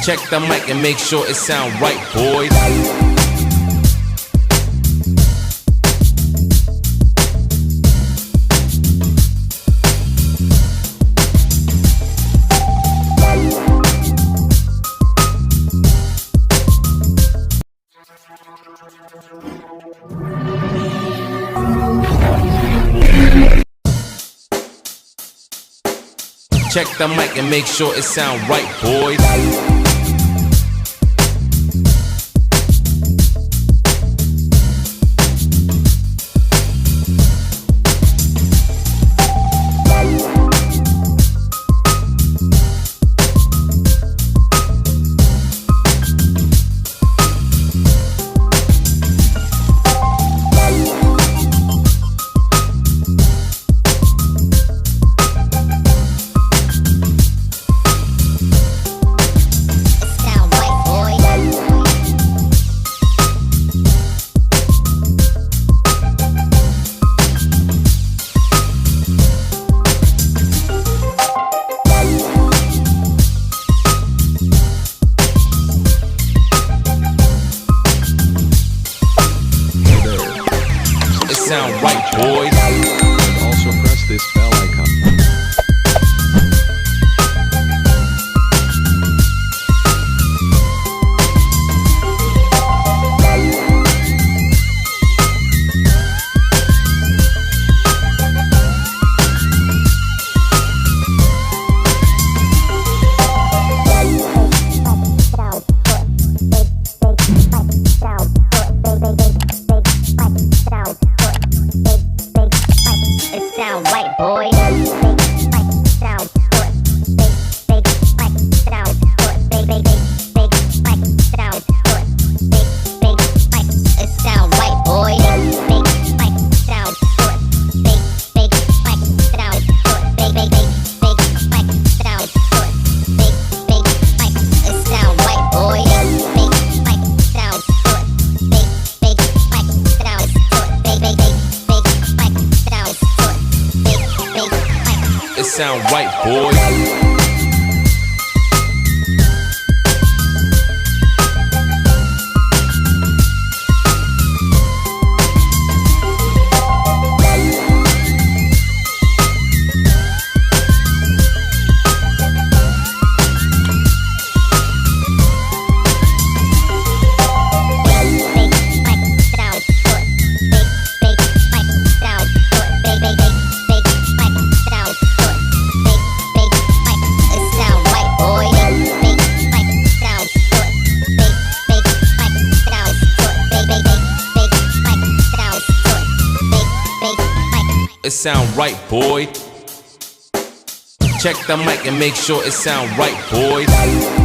Check the mic and make sure it sound right, boys. Check the mic and make sure it sound right, boys. Sound right, boys. And also press this bell icon. Sound right, boy. Sound It sound right, boys. It sound right, boy. Check the mic and make sure it sound right, boys.